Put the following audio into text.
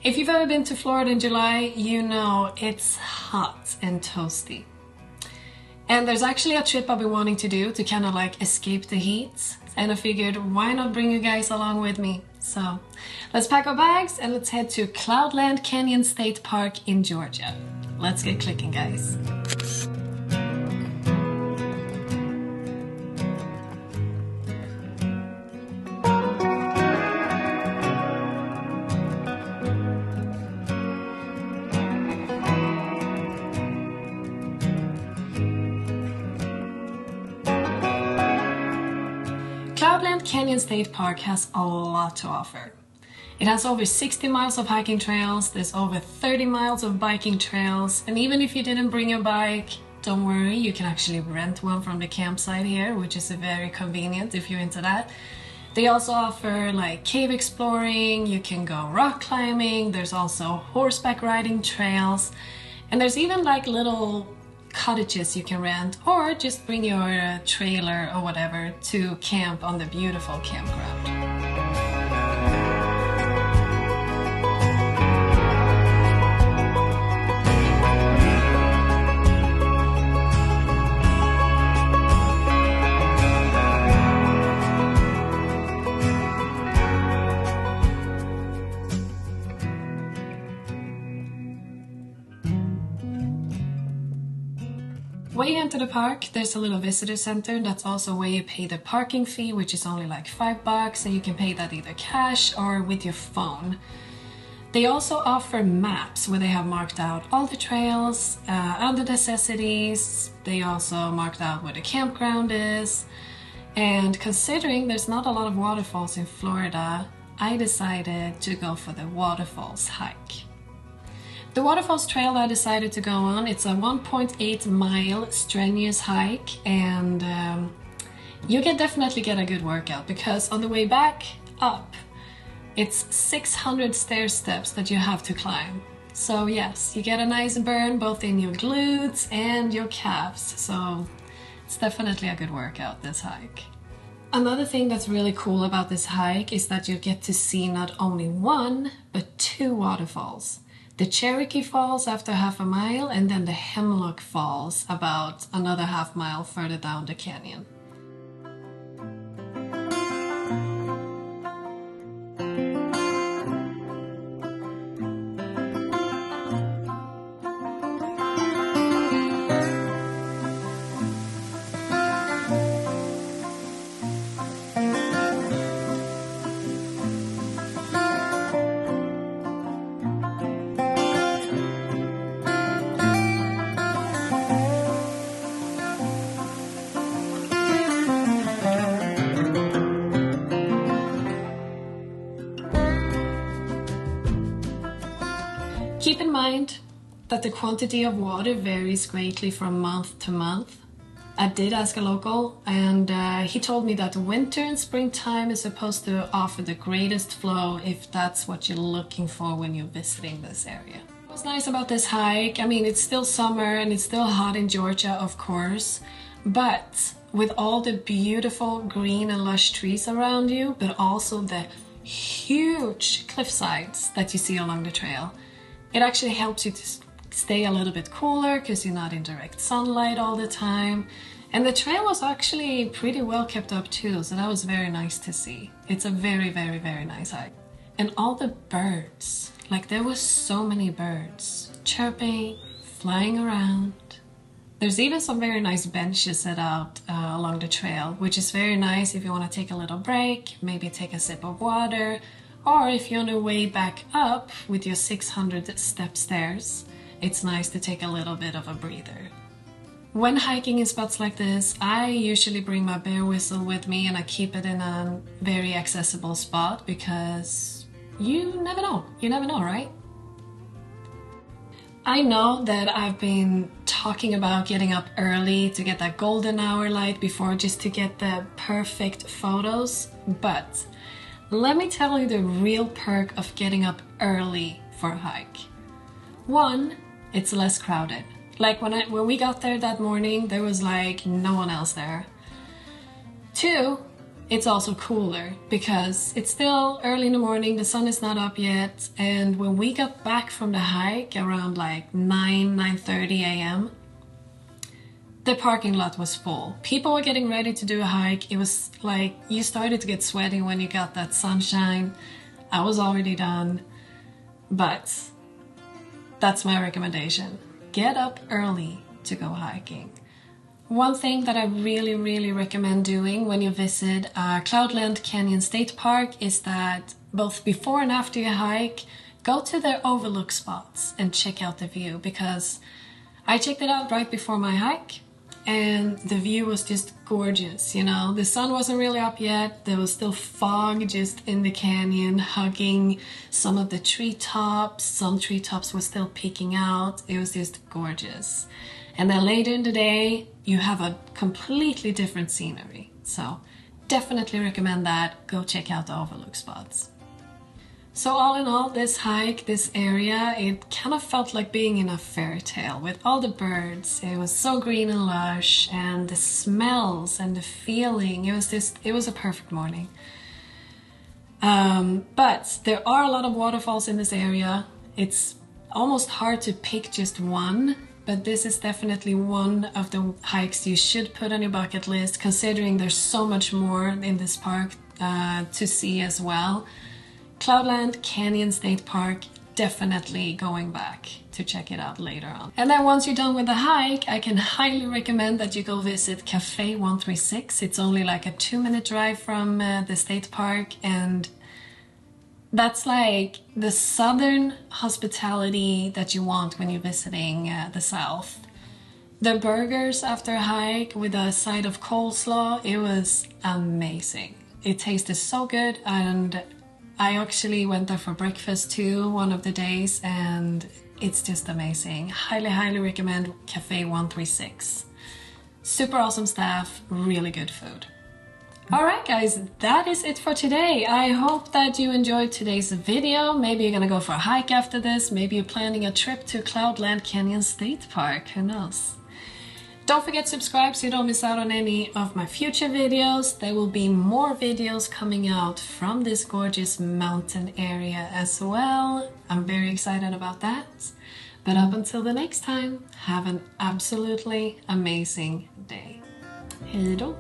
If you've ever been to Florida in July, you know it's hot and toasty. And there's actually a trip I've been wanting to do to kind of like escape the heat. And I figured, why not bring you guys along with me? So let's pack our bags and let's head to Cloudland Canyon State Park in Georgia. Let's get clicking, guys. Cloudland Canyon State Park has a lot to offer. It has over 60 miles of hiking trails, there's over 30 miles of biking trails, and even if you didn't bring your bike, don't worry, you can actually rent one from the campsite here, which is very convenient if you're into that. They also offer like cave exploring, you can go rock climbing, there's also horseback riding trails, and there's even like little cottages you can rent, or just bring your trailer or whatever to camp on the beautiful campground. When you enter the park, there's a little visitor center. That's also where you pay the parking fee, which is only like $5, and you can pay that either cash or with your phone. They also offer maps where they have marked out all the trails, other necessities. They also marked out where the campground is. And considering there's not a lot of waterfalls in Florida, I decided to go for the Waterfalls hike. The Waterfalls Trail I decided to go on, it's a 1.8 mile strenuous hike, and you can definitely get a good workout because on the way back up, it's 600 stair steps that you have to climb. So yes, you get a nice burn both in your glutes and your calves, so it's definitely a good workout, this hike. Another thing that's really cool about this hike is that you get to see not only one, but two waterfalls. The Cherokee Falls after half a mile, and then the Hemlock Falls about another half mile further down the canyon. Keep in mind that the quantity of water varies greatly from month to month. I did ask a local, and he told me that winter and springtime is supposed to offer the greatest flow if that's what you're looking for when you're visiting this area. What's nice about this hike, I mean, it's still summer and it's still hot in Georgia, of course, but with all the beautiful green and lush trees around you, but also the huge cliff sides that you see along the trail, it actually helps you to stay a little bit cooler because you're not in direct sunlight all the time. And the trail was actually pretty well kept up too, so that was very nice to see. It's a very, very, very nice hike. And all the birds, like there were so many birds chirping, flying around. There's even some very nice benches set out along the trail, which is very nice if you want to take a little break, maybe take a sip of water, or if you're on your way back up with your 600 step stairs, it's nice to take a little bit of a breather. When hiking in spots like this, I usually bring my bear whistle with me and I keep it in a very accessible spot because you never know, right? I know that I've been talking about getting up early to get that golden hour light before just to get the perfect photos, but let me tell you the real perk of getting up early for a hike. One, it's less crowded. Like when we got there that morning, there was like no one else there. Two, it's also cooler because it's still early in the morning, the sun is not up yet, and when we got back from the hike around like 9:30 a.m., the parking lot was full. People were getting ready to do a hike. It was like you started to get sweaty when you got that sunshine. I was already done, but that's my recommendation. Get up early to go hiking. One thing that I really recommend doing when you visit Cloudland Canyon State Park is that both before and after your hike, go to their overlook spots and check out the view, because I checked it out right before my hike and the view was just gorgeous. You know, the sun wasn't really up yet, there was still fog just in the canyon hugging some of the treetops. Some treetops were still peeking out. It was just gorgeous. And then later in the day, you have a completely different scenery. So definitely recommend that. Go check out the overlook spots. So all in all, this hike, this area, it kind of felt like being in a fairy tale with all the birds. It was so green and lush, and the smells and the feeling. It was a perfect morning. But there are a lot of waterfalls in this area. It's almost hard to pick just one. But this is definitely one of the hikes you should put on your bucket list, considering there's so much more in this park to see as well. Cloudland Canyon State Park, definitely going back to check it out later on. And then once you're done with the hike, I can highly recommend that you go visit Cafe 136. It's only like a 2-minute drive from the state park, and that's like the southern hospitality that you want when you're visiting the south. The burgers after a hike with a side of coleslaw, it was amazing. It tasted so good, and I actually went there for breakfast too one of the days, and it's just amazing. Highly recommend Cafe 136. Super awesome staff, really good food. Alright guys, that is it for today. I hope that you enjoyed today's video. Maybe you're gonna go for a hike after this. Maybe you're planning a trip to Cloudland Canyon State Park. Who knows? Don't forget to subscribe so you don't miss out on any of my future videos. There will be more videos coming out from this gorgeous mountain area as well. I'm very excited about that. But up until the next time, have an absolutely amazing day. Hej då!